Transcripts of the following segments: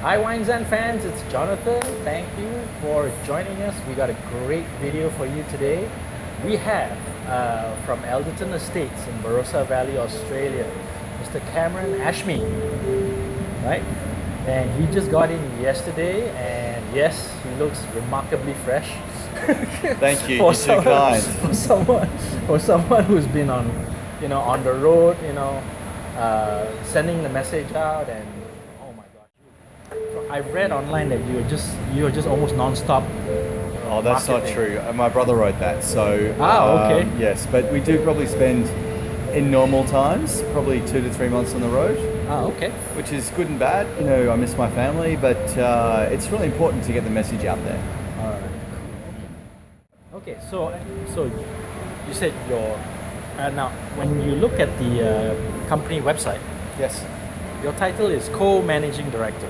Hi Wines and fans, it's Jonathan. Thank you for joining us. We got a great video for you today. We have from Elderton Estates in Barossa Valley, Australia, Mr. Cameron Ashmead, right? And he just got in yesterday, and yes, he looks remarkably fresh. Thank you. You're too kind. For someone who's been on, on the road, sending the message out, and oh my gosh, I read online that you were just almost non-stop. Oh, that's marketing. not true. My brother wrote that. So. Okay. Yes, but we do probably spend, in normal times, probably 2 to 3 months on the road. Okay. Which is good and bad. I miss my family, but it's really important to get the message out there. All right. Okay. So you said now when you look at the company website, Yes. your title is co-managing director.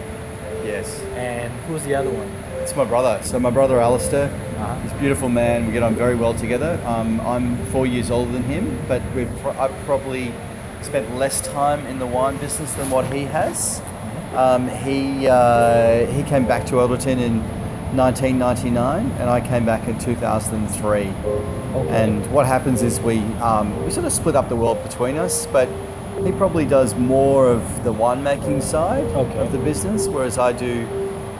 Yes. And who's the other one? It's my brother. So my brother Alistair, Uh-huh. he's a beautiful man. We get on very well together. I'm 4 years older than him, but I've probably spent less time in the wine business than what he has. He came back to Elderton in 1999, and I came back in 2003. Okay. And what happens is we sort of split up the world between us, but he probably does more of the winemaking side of the business, whereas I do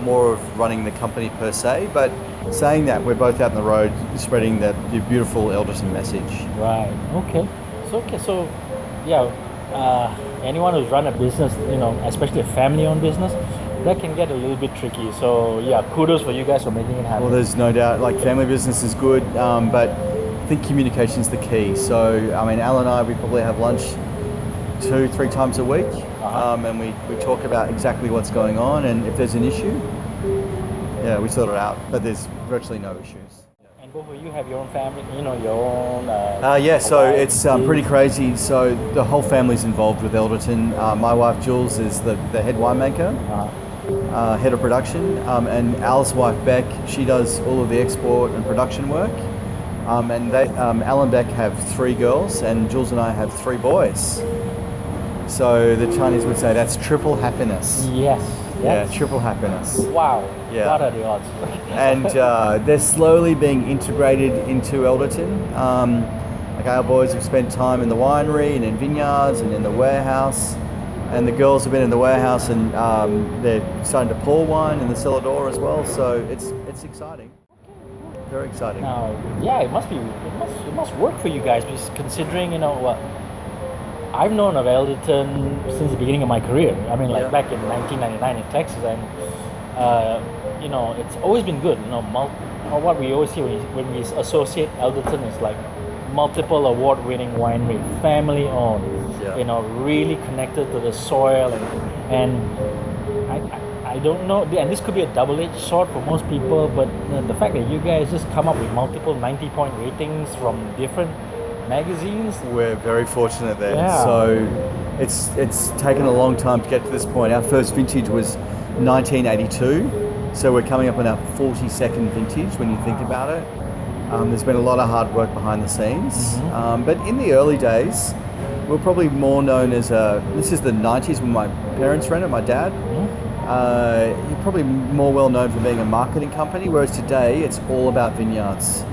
more of running the company per se. But saying that, we're both out on the road spreading the beautiful Elderton message. Right. Okay. So yeah. Anyone who's run a business, especially a family-owned business, that can get a little bit tricky. So yeah, kudos for you guys for making it happen. Well, there's no doubt. Like, family business is good, but I think communication's the key. So I mean, Al and I, we probably have lunch 2-3 times a week, and we talk about exactly what's going on, and if there's an issue, yeah, we sort it out. But there's virtually no issues. And both of you have your own family, your own. Yeah, so it's pretty crazy. So the whole family's involved with Elderton. My wife Jules is the head winemaker, head of production, and Al's wife Beck, she does all of the export and production work. And Al and Beck have 3 girls, and Jules and I have 3 boys. So the Chinese would say that's triple happiness. Yes. Yeah, triple happiness. Wow. Yeah. What are the odds? And they're slowly being integrated into Elderton. Like, our boys have spent time in the winery and in vineyards and in the warehouse, and the girls have been in the warehouse, and they're starting to pour wine in the cellar door as well. So it's exciting. Very exciting. Now, yeah, it must work for you guys, because considering I've known of Elderton since the beginning of my career. I mean, back in 1999 in Texas, and it's always been good. What we always see when we associate Elderton is like multiple award-winning winery, family-owned. Yeah. Really connected to the soil, and I don't know, and this could be a double-edged sword for most people, but the fact that you guys just come up with multiple 90-point ratings from different magazines. We're very fortunate there. Yeah. So it's taken a long time to get to this point. Our first vintage was 1982, so we're coming up on our 42nd vintage when you think about it. There's been a lot of hard work behind the scenes, but in the early days, we're probably more known as this is the 90s when my parents ran it, my dad. You're probably more well known for being a marketing company, whereas today it's all about vineyards.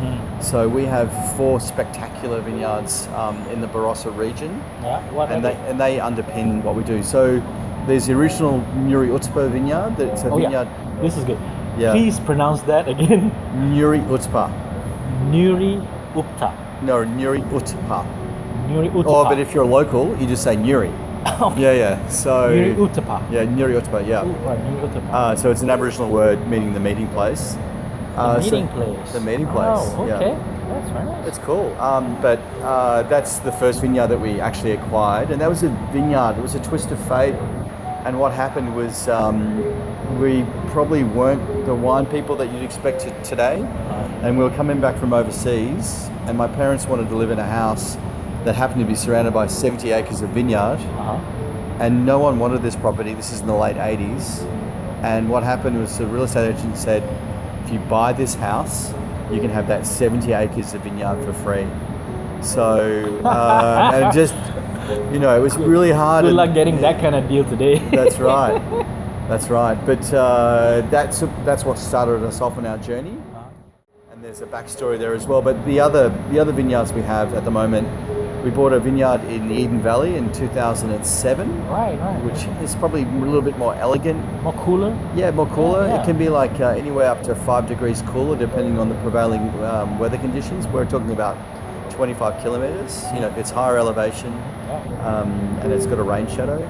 So we have 4 spectacular vineyards in the Barossa region, and they underpin what we do. So there's the original Nuri Utpa vineyard. That's a vineyard. Yeah. This is good. Yeah. Please pronounce that again. Nuri Utpa. Nuri Upta. No, Nuri Utpa. Nuri Utpa. Oh, but if you're local, you just say Nuri. Okay. Yeah. So Nuri Utpa. Yeah, Nuri Utpa. Yeah. Nuri Utpa. So it's an Aboriginal word meaning the meeting place. The meeting place. The meeting place. Oh, okay. Yeah. That's very nice. It's cool. But that's the first vineyard that we actually acquired, and that was a vineyard. It was a twist of fate. And what happened was we probably weren't the wine people that you'd expect today. And we were coming back from overseas, and my parents wanted to live in a house that happened to be surrounded by 70 acres of vineyard. And no one wanted this property. This is in the late 80s. And what happened was the real estate agent said, if you buy this house, you can have that 70 acres of vineyard for free. So, and just, it was really hard. Good luck getting that kind of deal today. That's right. That's right. But that's what started us off on our journey. And there's a backstory there as well. But the other vineyards we have at the moment, we bought a vineyard in the Eden Valley in 2007. Right. Which is probably a little bit more elegant. More cooler? Yeah, more cooler. Yeah. It can be like anywhere up to 5 degrees cooler depending on the prevailing weather conditions. We're talking about 25 kilometres. You know, it's higher elevation, and it's got a rain shadow.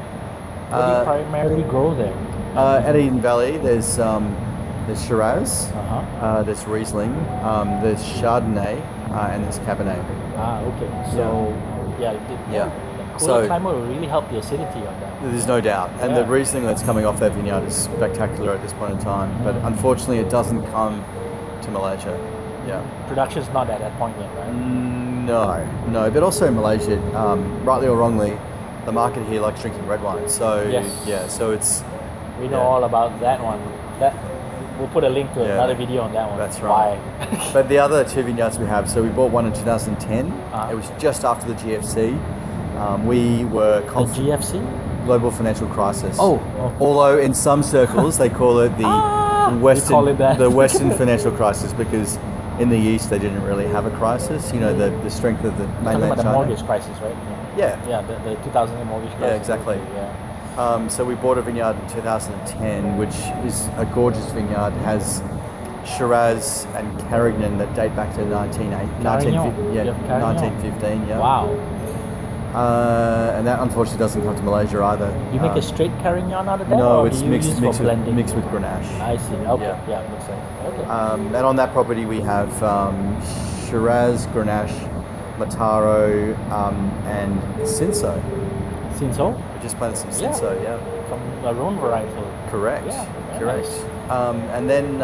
What do you primarily grow there? At Eden Valley, there's Shiraz, there's Riesling, there's Chardonnay, and there's Cabernet. Okay. So, the cooler climate will really help the acidity on that. There's no doubt. And the Riesling that's coming off that vineyard is spectacular at this point in time. But unfortunately, it doesn't come to Malaysia. Yeah. Production's not at that point yet, right? No. But also in Malaysia, rightly or wrongly, the market here likes drinking red wine. So so it's... We know all about that one. We'll put a link to another video on that one. That's right. But the other 2 vineyards we have, so we bought one in 2010. It was just after the GFC. We were the GFC? Global Financial Crisis. Oh. Although in some circles they call it the the Western Financial Crisis, because in the East they didn't really have a crisis. You know, the strength of the mainland China. The mortgage crisis, right? Yeah. Yeah, the 2008 mortgage crisis. Yeah, exactly. Yeah. So we bought a vineyard in 2010, which is a gorgeous vineyard. It has Shiraz and Carignan that date back to 1915. Yeah. Wow. And that unfortunately doesn't come to Malaysia either. You make a straight Carignan out of that? No, or it's do you mixed use with blending? Grenache. I see. Okay. Yeah, makes sense. Okay. And on that property we have Shiraz, Grenache, Mataro, and Cinsault. Cinsault? We just planted some Cinsault, From our own varietal. Correct. Yeah, Correct. nice. And then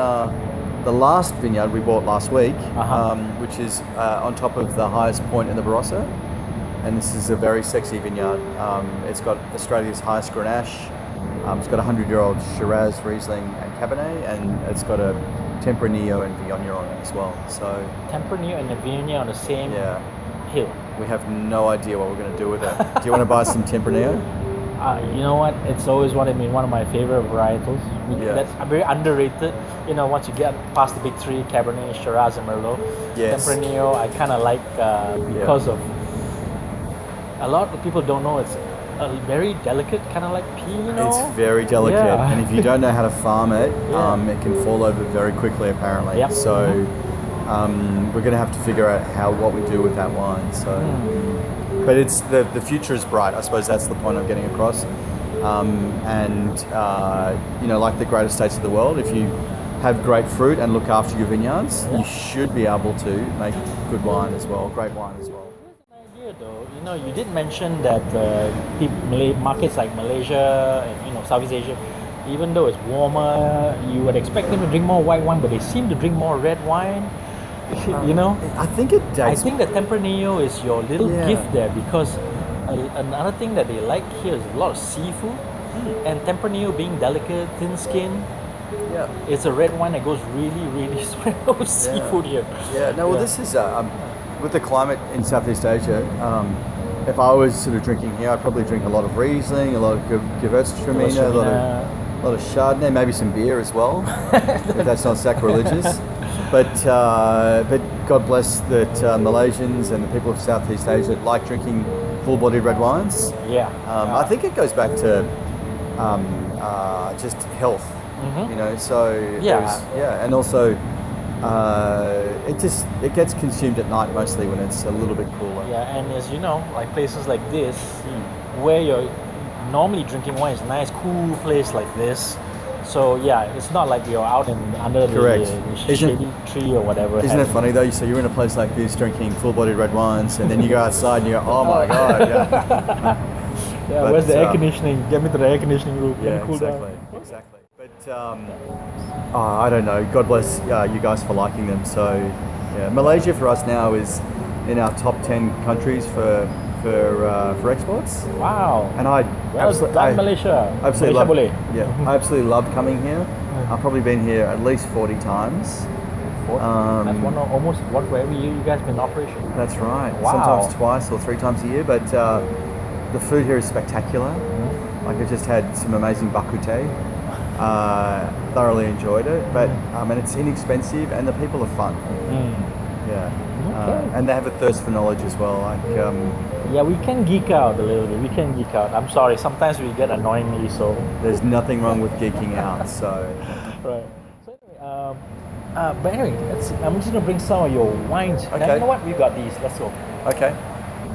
the last vineyard we bought last week, which is on top of the highest point in the Barossa. And this is a very sexy vineyard. It's got Australia's highest Grenache. It's got a 100-year-old Shiraz, Riesling, and Cabernet, and it's got a Tempranillo and Viognier on it as well. So Tempranillo and the Viognier on the same hill. We have no idea what we're going to do with it. Do you want to buy some Tempranillo? You know what? It's always one of my favorite varietals. That's very underrated. You know, once you get past the big 3, Cabernet, Shiraz, and Merlot. Yes. Tempranillo, I kind of like because of a lot of people don't know it's a very delicate, kind of like Pinot. It's very delicate, and if you don't know how to farm it, it can fall over very quickly apparently. Yep. So we're going to have to figure out what we do with that wine. So, but it's the future is bright. I suppose that's the point I'm getting across. You know, like the great estates of the world, if you have great fruit and look after your vineyards, you should be able to make good wine as well, great wine as well. Though, you know, you did mention that markets like Malaysia and Southeast Asia, even though it's warmer, you would expect them to drink more white wine, but they seem to drink more red wine. You know, I think it dates. I think the Tempranillo is your little gift there, because another thing that they like here is a lot of seafood, and Tempranillo being delicate, thin skin. Yeah, it's a red wine that goes really, really well with seafood here. Yeah, no, well, this is. With the climate in Southeast Asia, if I was sort of drinking here, I'd probably drink a lot of Riesling, a lot of Gewürztraminer, a lot of Chardonnay, maybe some beer as well, if that's not sacrilegious. But God bless that Malaysians and the people of Southeast Asia like drinking full-bodied red wines. I think it goes back to just health, you know. So and also. It gets consumed at night mostly when it's a little bit cooler. Yeah, and as you know, like places like this, where you're normally drinking wine, is a nice cool place like this. So it's not like you're out under the shady tree or whatever. Isn't it funny though? So you're in a place like this drinking full-bodied red wines, and then you go outside and you go, oh my god, where's the air conditioning? Get me to the air conditioning room. Exactly. But I don't know. God bless you guys for liking them. So, Malaysia for us now is in our top 10 countries for exports. Wow! And I Malaysia. Absolutely I absolutely love coming here. I've probably been here at least 40 times. That's almost one for every year you guys been in operation. That's right. Wow. Sometimes twice or 3 times a year. But the food here is spectacular. Like I just had some amazing bak kut teh. Thoroughly enjoyed it, but and it's inexpensive, and the people are fun. Yeah, Okay. and they have a thirst for knowledge as well. Like, Yeah, we can geek out a little bit. We can geek out. I'm sorry. Sometimes we get annoyingly so. there's nothing wrong with geeking out. So, Right. So anyway, but anyway, I'm just gonna bring some of your wines. Now, Okay. you know what? We got these. Let's go. okay,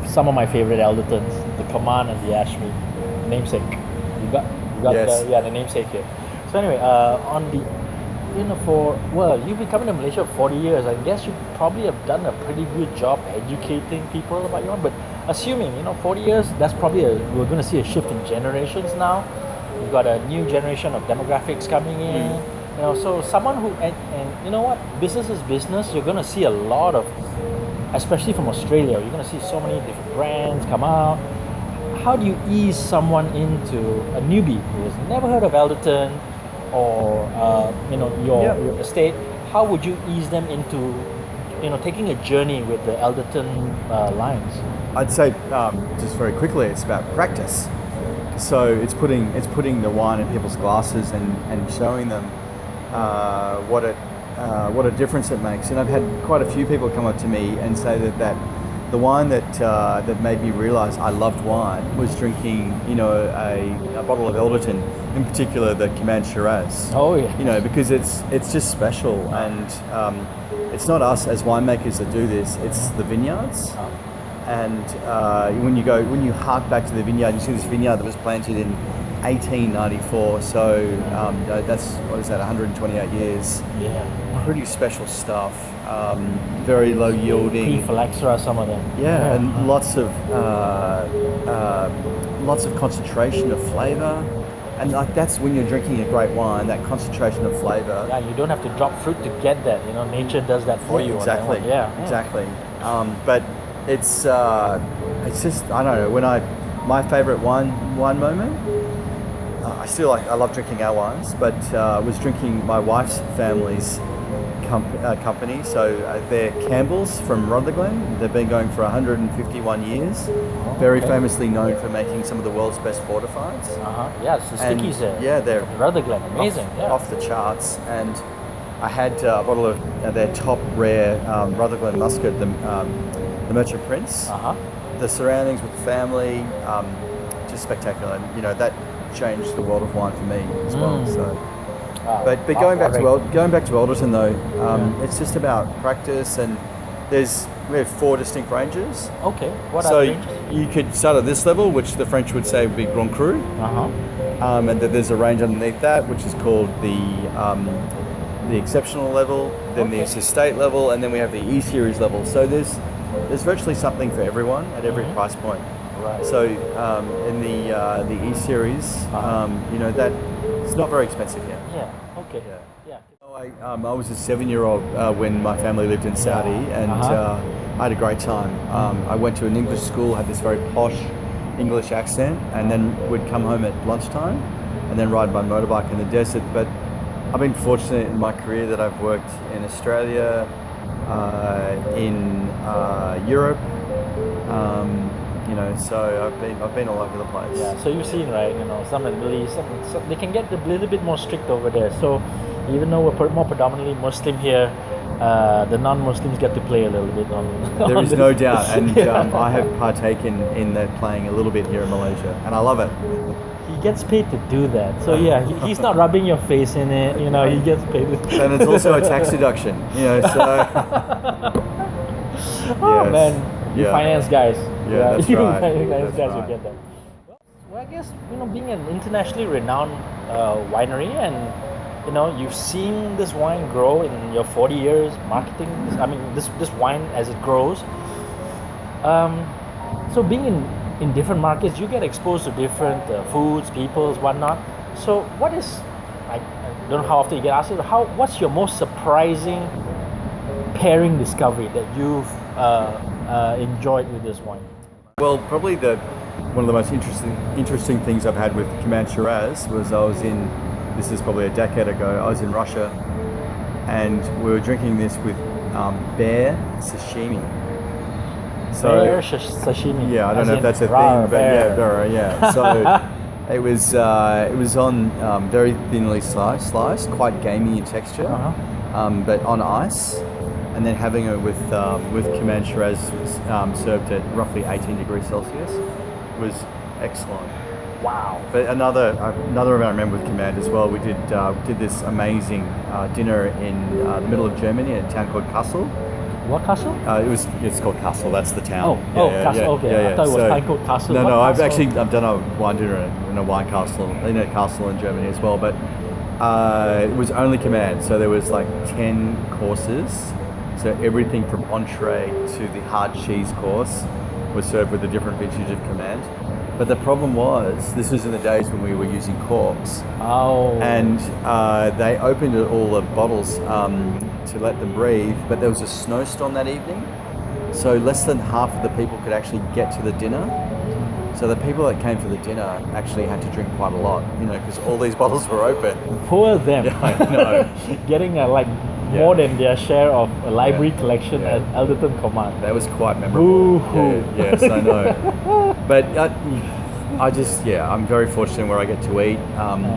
Some of my favorite Eldertons, the Command and the Ashmead, namesake. You got Yes. the namesake here. So anyway, on the you've been coming to Malaysia for 40 years. I guess you probably have done a pretty good job educating people about your wine. But assuming 40 years, that's probably we're going to see a shift in generations now. You've got a new generation of demographics coming in. So someone who and you know what, business is business. You're going to see a lot of, especially from Australia, you're going to see so many different brands come out. How do you ease someone into a newbie who has never heard of Elderton or your estate? How would you ease them into taking a journey with the Elderton lines? I'd say just very quickly, it's about practice. So it's putting the wine in people's glasses and showing them what a difference it makes. And I've had quite a few people come up to me and say that the wine that made me realise I loved wine was drinking, a bottle of Elderton, in particular the Command Shiraz. Oh yeah. Because it's just special, and it's not us as winemakers that do this; it's the vineyards. And when you hark back to the vineyard, you see this vineyard that was planted in 1894. So that's 128 years. Yeah. Pretty special stuff. Very low yielding. Phylexera, some of them. Yeah, and lots of concentration of flavour. And like that's when you're drinking a great wine, that concentration of flavour. Yeah, you don't have to drop fruit to get that. Nature does that for you. Exactly. Exactly. But it's just, I don't know, my favourite wine moment. I love drinking our wines, but was drinking my wife's family's company. So they're Campbell's from Rutherglen. They've been going for 151 years. Very famously known for making some of the world's best fortifieds. Yeah, it's the stickies there. Yeah, they're Rutherglen, amazing. Off the charts. And I had a bottle of their top rare Rutherglen Muscat, the Merchant Prince. The surroundings with the family, just spectacular. And that changed the world of wine for me as well. So. But going back to Elderton though, it's just about practice, and we have 4 distinct ranges. Okay, what are so the ranges? You could start at this level, which the French would say would be Grand Cru, and then there's a range underneath that, which is called the exceptional level, then the estate level, and then we have the E series level. So there's virtually something for everyone at every price point. Right. So in the E series, that it's not very expensive yet. Yeah. Okay. Yeah. I was a 7-year-old when my family lived in Saudi, and I had a great time. I went to an English school, had this very posh English accent, and then would come home at lunchtime and then ride my motorbike in the desert. But I've been fortunate in my career that I've worked in Australia, in Europe, so I've been all over the place. Yeah, so you've seen, right, some in the Middle East, some, they can get a little bit more strict over there. So even though we're more predominantly Muslim here, the non-Muslims get to play a little bit on There on is this. no doubt, and I have partaken in that playing a little bit here in Malaysia, and I love it. He gets paid to do that. So yeah, he's not rubbing your face in it, he gets paid. And it's also a tax deduction, so... Oh Yes. man, you Yeah. finance guys. Yeah, that's you right. finance That's guys right. will get that. Well, I guess being an internationally renowned winery, and you've seen this wine grow in your 40 years marketing. This wine as it grows. So being in different markets, you get exposed to different foods, peoples, whatnot. So what is, I don't know how often you get asked it, what's your most surprising pairing discovery that you've enjoyed with this wine? Well, probably one of the most interesting things I've had with Command Shiraz was this is probably a decade ago, I was in Russia, and we were drinking this with bear sashimi. So, bear sashimi. Yeah, I don't know if that's a raw thing, but bear. yeah. So It was on very thinly sliced, quite gamey in texture, but on ice, and then having it with Command Shiraz served at roughly 18 degrees Celsius was excellent. Wow. But another event I remember with Command as well. We did this amazing dinner in the middle of Germany in a town called Kassel. What castle? It's called Kassel. That's the town. Castle. Okay, I thought it was time called Castle. No, What I've castle? done a wine dinner in a wine castle, in a castle in Germany as well. But it was only Command, so there was like 10 courses. So everything from entree to the hard cheese course was served with a different vintage of Command. But the problem was, this was in the days when we were using corks. Oh. And they opened all the bottles to let them breathe, but there was a snowstorm that evening. So less than half of the people could actually get to the dinner. So the people that came to the dinner actually had to drink quite a lot, because all these bottles were open. Poor them. Yeah, I know. Getting more than their share of a library collection at Elderton Command. That was quite memorable. Boo-hoo. Yes, I know. But I'm very fortunate where I get to eat.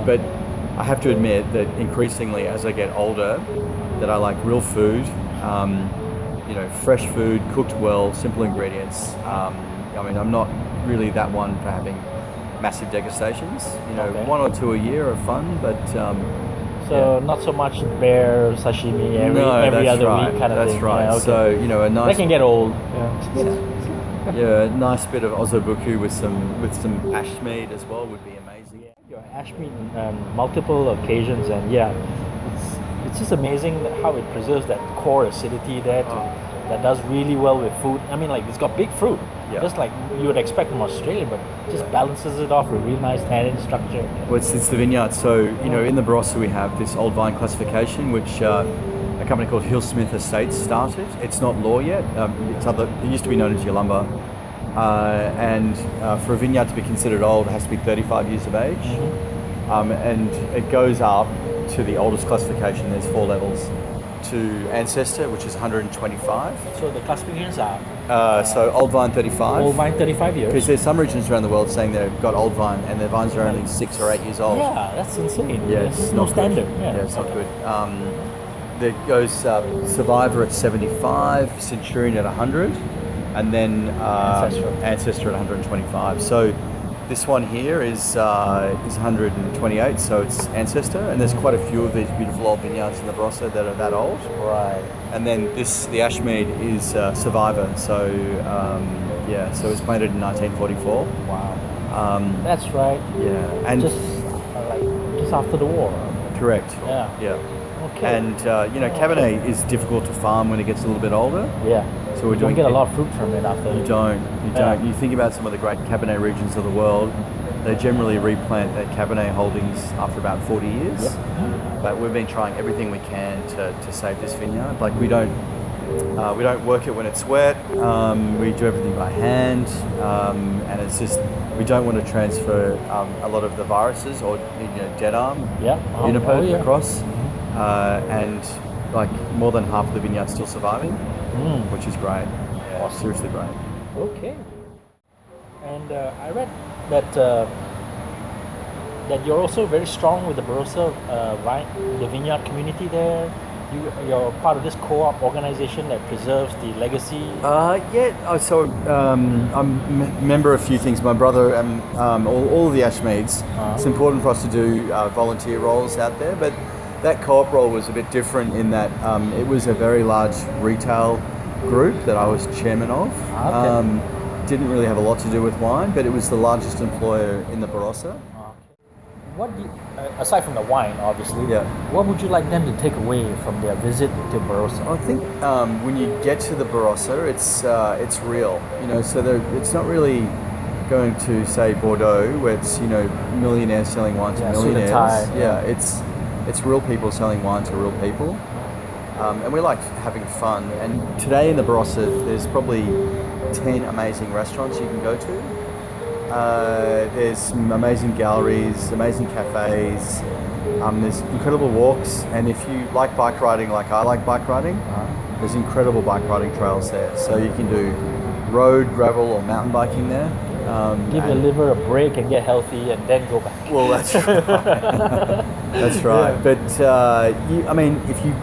But I have to admit that increasingly as I get older, that I like real food, fresh food, cooked well, simple ingredients. I'm not really that one for having massive degustations. One or two a year are fun, but not so much bear sashimi every other week kind of thing. That's right. Yeah, okay. So a nice. That can get old. Yeah, a nice bit of osobuku with some Ashmead as well would be amazing. Yeah, your Ashmead multiple occasions, and it's just amazing how it preserves that core acidity there. That does really well with food. I mean, it's got big fruit, just like you would expect from Australia, but just balances it off with real nice tannin structure. Well, it's the vineyard. So in the Barossa we have this old vine classification, which a company called Hillsmith Estates started. It's not law yet. It used to be known as Yalumba, and for a vineyard to be considered old, it has to be 35 years of age, and it goes up to the oldest classification. There's 4 levels. To Ancestor, which is 125. So the classifications are? So Old Vine 35. Old Vine 35 years. Because there's some regions around the world saying they've got Old Vine and their vines are only 6 or 8 years old. Yeah, that's insane. Yeah, it's no standard. Yeah, it's not good. There goes Survivor at 75, Centurion at 100, and then Ancestor at 125. So this one here is 128, so it's Ancestor, and there's quite a few of these beautiful old vineyards in the Barossa that are that old. Right. And then the Ashmead is Survivor, so so it's planted in 1944. Wow. That's right. Yeah, and just after the war. Correct. Yeah. Okay. And Cabernet is difficult to farm when it gets a little bit older. Yeah. So we're you don't get a lot of fruit from it after. You don't. You think about some of the great Cabernet regions of the world, they generally replant their Cabernet holdings after about 40 years. Yep. But we've been trying everything we can to save this vineyard. We don't work it when it's wet. We do everything by hand, and it's just we don't want to transfer a lot of the viruses or dead arm Uniper across, and more than half of the vineyard's still surviving. Which is great. Yeah, awesome. Seriously great. Okay. And I read that that you're also very strong with the Barossa the vineyard community there. You're part of this co-op organization that preserves the legacy. So I'm a member of a few things. My brother and all of the Ashmeads. It's important for us to do volunteer roles out there, but that co-op role was a bit different in that it was a very large retail group that I was chairman of. Didn't really have a lot to do with wine, but it was the largest employer in the Barossa. What do you, aside from the wine, obviously, what would you like them to take away from their visit to Barossa? I think when you get to the Barossa, it's real. So it's not really going to say Bordeaux, where it's millionaires selling wine to millionaires. It's real people selling wine to real people, and we like having fun. And today in the Barossa, there's probably 10 amazing restaurants you can go to. There's some amazing galleries, amazing cafes. There's incredible walks, and if you like bike riding like I like bike riding, there's incredible bike riding trails there. So you can do road, gravel, or mountain biking there. Give your liver a break and get healthy, and then go back. Well, that's right. That's right. Yeah. But I mean, if you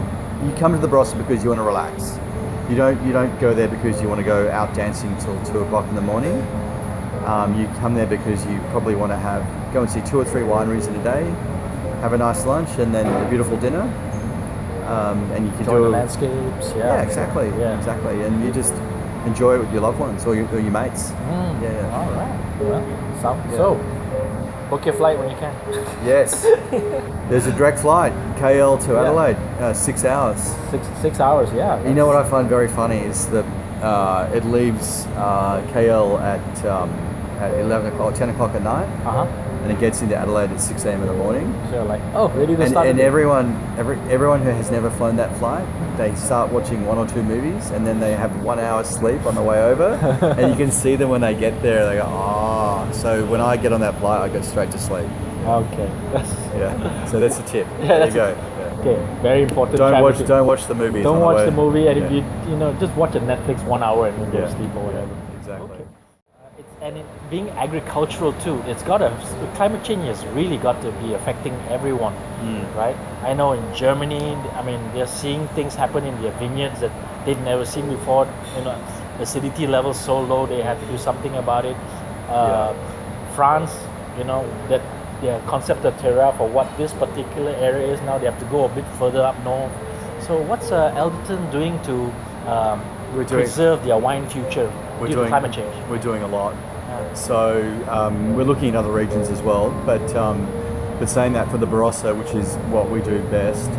come to the Barossa because you want to relax, you don't go there because you want to go out dancing till 2 o'clock in the morning. You come there because you probably want to go and see 2 or 3 wineries in a day, have a nice lunch, and then a beautiful dinner. And you can Enjoy the landscapes. Yeah, exactly. Yeah. Exactly. And you just enjoy it with your loved ones or your mates. Yeah. All right. Well, so book your flight when you can. Yes. There's a direct flight, KL to Adelaide, 6 hours. 6 hours, yeah. You know what I find very funny is that it leaves KL at 11 o'clock, 10 o'clock at night, and it gets into Adelaide at 6 a.m. in the morning. So you're like, oh, ready to start. And everyone who has never flown that flight, they start watching 1 or 2 movies, and then they have 1 hour sleep on the way over, and you can see them when they get there. They go, oh. So when I get on that flight, I go straight to sleep. Okay. Yeah. So that's the tip. Yeah, there you go. Yeah. Okay. Very important. Don't watch the movies. Don't watch the movie, and Yeah. if you just watch a Netflix 1 hour and then go to sleep or whatever. Exactly. Okay. Being agricultural too, climate change has really got to be affecting everyone, right? I know in Germany, I mean, they're seeing things happen in their vineyards that they've never seen before. You know, acidity levels so low, they had to do something about it. France, you know, that their concept of terroir for what this particular area is now, they have to go a bit further up north. So what's Elderton doing to preserve their wine future due to climate change? We're doing a lot. So we're looking at other regions as well, but saying that, for the Barossa, which is what we do best,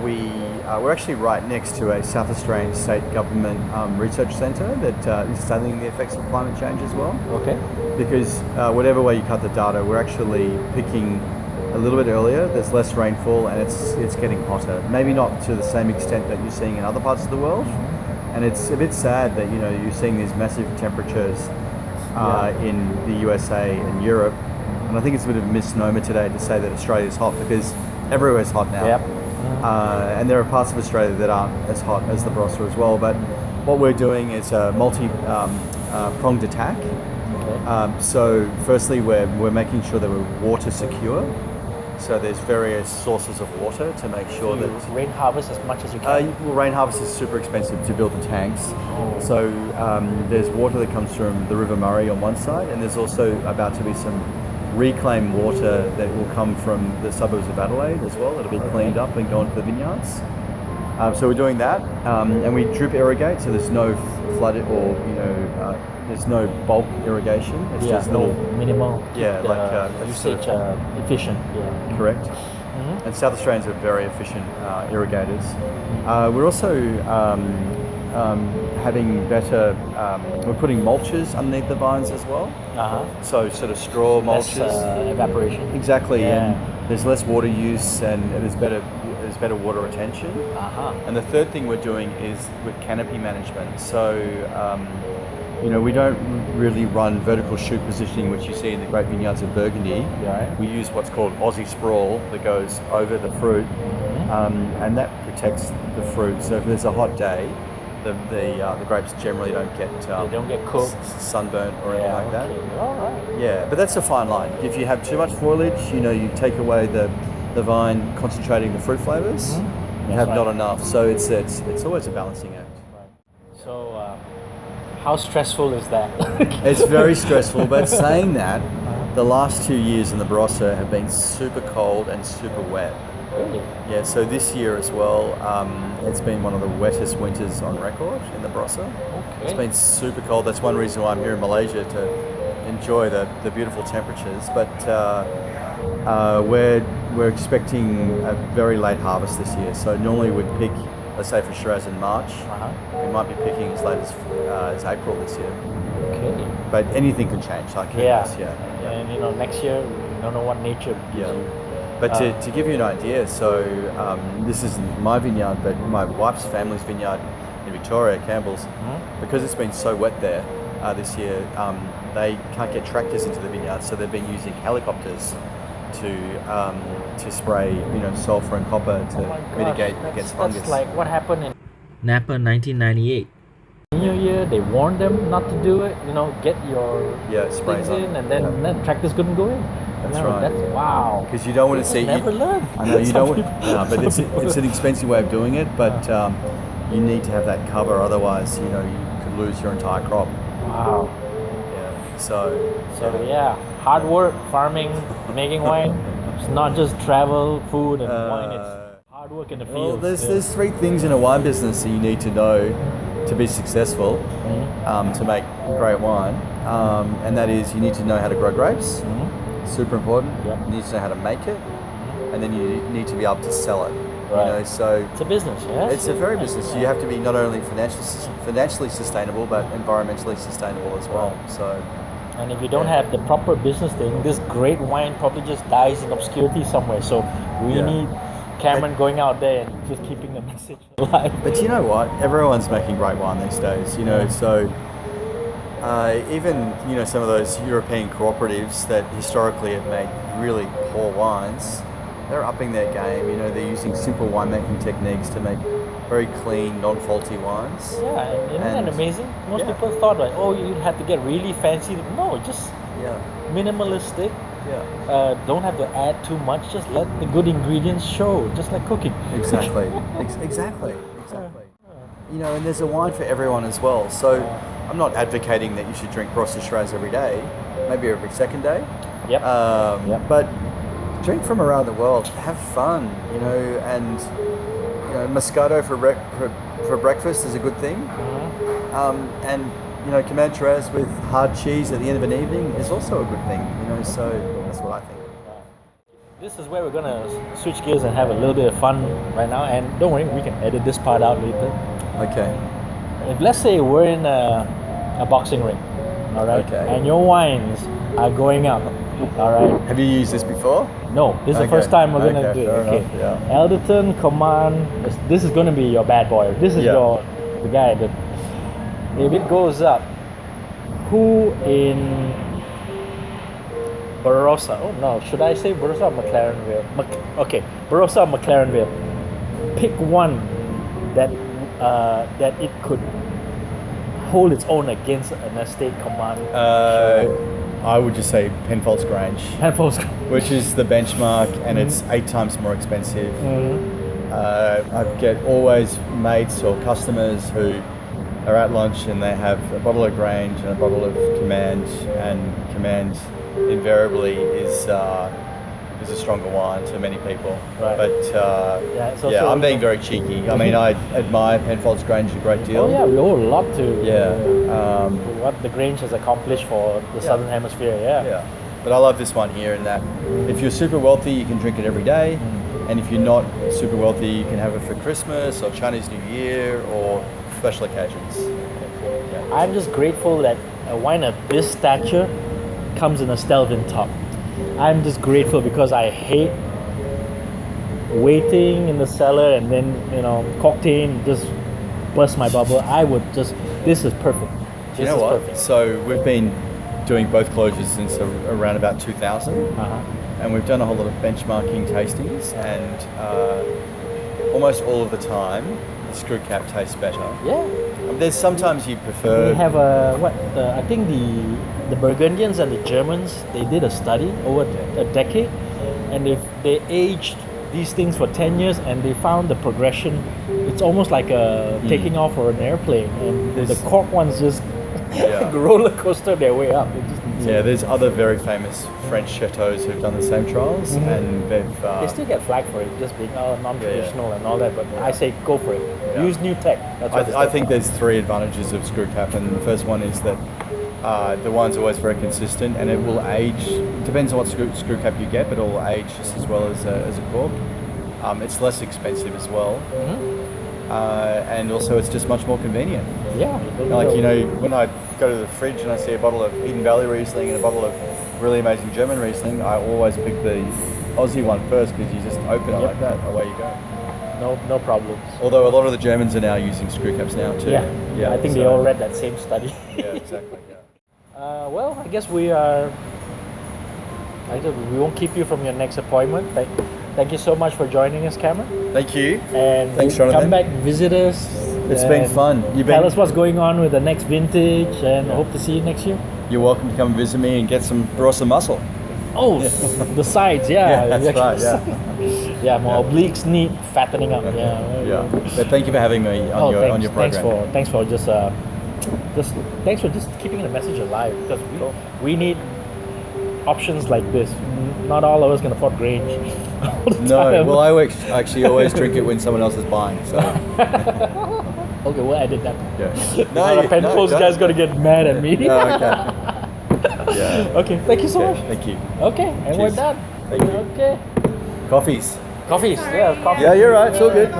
we're actually right next to a South Australian state government research centre that is studying the effects of climate change as well. Okay. Because whatever way you cut the data, we're actually picking a little bit earlier. There's less rainfall, and it's getting hotter. Maybe not to the same extent that you're seeing in other parts of the world. And it's a bit sad that you're seeing these massive temperatures in the USA and Europe. And I think it's a bit of a misnomer today to say that Australia is hot, because everywhere's hot now. Yep. And there are parts of Australia that aren't as hot as the Barossa as well. But what we're doing is a multi-pronged attack. Okay. So firstly, we're making sure that we're water secure. So there's various sources of water to make sure that rain harvest as much as you can. Rain harvest is super expensive to build the tanks. So there's water that comes from the River Murray on one side, and there's also about to be some reclaimed water that will come from the suburbs of Adelaide as well. It'll be cleaned up and go into the vineyards. So we're doing that, and we drip irrigate. So there's no flood or there's no bulk irrigation. It's just minimal. Usage efficient. Yeah. Correct. And South Australians are very efficient irrigators. We're also having better. We're putting mulches underneath the vines as well. So sort of straw mulches. Evaporation. Exactly. Yeah. And there's less water use, and there's better water retention. And the third thing we're doing is with canopy management. So we don't really run vertical shoot positioning, which you see in the grape vineyards of Burgundy. Right. We use what's called Aussie sprawl that goes over the fruit, and that protects the fruit. So if there's a hot day, the grapes generally don't get they don't get cooked, sunburnt or anything like that. All right. Yeah, but that's a fine line. If you have too much foliage, you take away the vine concentrating the fruit flavors. You have not enough. So it's always a balancing act. Right. So. How stressful is that? It's very stressful, but saying that, the last 2 years in the Barossa have been super cold and super wet. Really? Yeah, so this year as well, it's been one of the wettest winters on record in the Barossa. Okay. It's been super cold. That's one reason why I'm here in Malaysia, to enjoy the beautiful temperatures. But we're expecting a very late harvest this year. So normally we'd pick, let's say for Shiraz in March, we might be picking as late as April this year. Okay. But anything can change. And next year we don't know what nature gives you. But to give you an idea, so this isn't my vineyard, but my wife's family's vineyard in Victoria, Campbell's, because it's been so wet there this year, they can't get tractors into the vineyard, so they've been using helicopters to spray, sulfur and copper to mitigate against fungus. That's like what happened in Napa 1998. New Year, they warned them not to do it. You know, get your sprays things on. in, and then tractors couldn't go in. That's No, right. That's wow. Because you don't want to see. Never learn. I know you Some don't. people- No, but some people- it's an expensive way of doing it. But you need to have that cover, otherwise, you could lose your entire crop. Wow. Yeah. So Yeah, hard work, farming, making wine. It's not just travel, food, and wine. It's hard work in the Well, field. there's three things in a wine business that you need to know to be successful, to make great wine, and that is you need to know how to grow grapes. Super important. Yep. You need to know how to make it, and then you need to be able to sell it. Right. So It's a business, yes? it's a very business. You have to be not only financially sustainable, but environmentally sustainable as well. So. And if you don't have the proper business thing, this great wine probably just dies in obscurity somewhere. So we need Cameron going out there and just keeping the message alive. But you know what? Everyone's making great wine these days. So even some of those European cooperatives that historically have made really poor wines, they're upping their game. They're using simple winemaking techniques to make very clean, non-faulty wines. Yeah, and isn't that amazing? Most people thought like, oh, you have to get really fancy. No, just minimalistic. Yeah. Don't have to add too much. Just let the good ingredients show, just like cooking. Exactly. Exactly. And there's a wine for everyone as well. So I'm not advocating that you should drink Barossa Shiraz every day, maybe every second day. Yep. But drink from around the world, have fun, and Moscato for breakfast is a good thing. And Command Shiraz with hard cheese at the end of an evening is also a good thing. So that's what I think. This is where we're gonna switch gears and have a little bit of fun right now. And don't worry, we can edit this part out later. Okay. If let's say we're in a boxing ring, all right, Okay. and your wines are going up, all right. Have you used this before? No, this is the first time we're gonna do it. fair Okay. enough, yeah. Elderton, Command. This is gonna be your bad boy. This is the guy that if it goes up, who in Barossa? Oh no, should I say Barossa or McLarenville? Okay, Barossa or McLarenville. Pick one that it could hold its own against an estate Command. I would just say Penfolds Grange, which is the benchmark, and it's 8 times more expensive. I get always mates or customers who are at lunch and they have a bottle of Grange and a bottle of Command, and Command invariably is a stronger wine to many people. Right. But I'm being very cheeky. I mean, I admire Penfolds Grange a great deal. Oh yeah, we all love to. What the Grange has accomplished for the Southern Hemisphere. Yeah. But I love this one here in that if you're super wealthy, you can drink it every day. And if you're not super wealthy, you can have it for Christmas or Chinese New Year or special occasions. I'm just grateful that a wine of this stature comes in a Stelvin top. I'm just grateful because I hate waiting in the cellar and then cocktail just burst my bubble. This is perfect. Do you know what? Perfect. So we've been doing both closures since around about 2000, and we've done a whole lot of benchmarking tastings, and almost all of the time the screw cap tastes better. Yeah. There's sometimes you prefer. We have I think the Burgundians and the Germans, they did a study over a decade, and they aged these things for 10 years, and they found the progression. It's almost like taking off for an airplane, and the cork ones just roller coaster their way up. There's other very famous French chateaus who've done the same trials, and they still get flagged for it, just being non-traditional and all that. But I say go for it. Use new tech. I think there's 3 advantages of screw cap, and the first one is that the wine's always very consistent, and it will age. Depends on what screw cap you get, but it will age just as well as a cork. It's less expensive as well, and also it's just much more convenient. Yeah. Like when I go to the fridge and I see a bottle of Eden Valley Riesling and a bottle of really amazing German Riesling, I always pick the Aussie one first because you just open it like that, away you go. No problems. Although a lot of the Germans are now using screw caps now too. Yeah, I think they all read that same study. Yeah, exactly. Yeah. Well, I guess we won't keep you from your next appointment. Thank you so much for joining us, Cameron. Thank you. And thanks, Jonathan. Come back, visit us, It's been And fun. Tell us what's going on with the next vintage, and I hope to see you next year. You're welcome to come and visit me and get some Barossa muscle. Oh, the sides, yeah. Yeah, that's right. Yeah. Yeah, my obliques need fattening up. Yeah. Yeah. But thank you for having me on your program. Thanks for just keeping the message alive, because we need options like this. Not all of us can afford Grange. all the No, time. well, I actually always drink it when someone else is buying. So Okay, we'll edit that. yeah. Now the Penfolds guy's gonna get mad at me. No, okay. Yeah. Okay, thank you so much. Thank you. Okay, and we're Cheers. done. Thank you. Okay. Coffees. Coffees, yeah, coffee. Yeah, you're right. It's all good.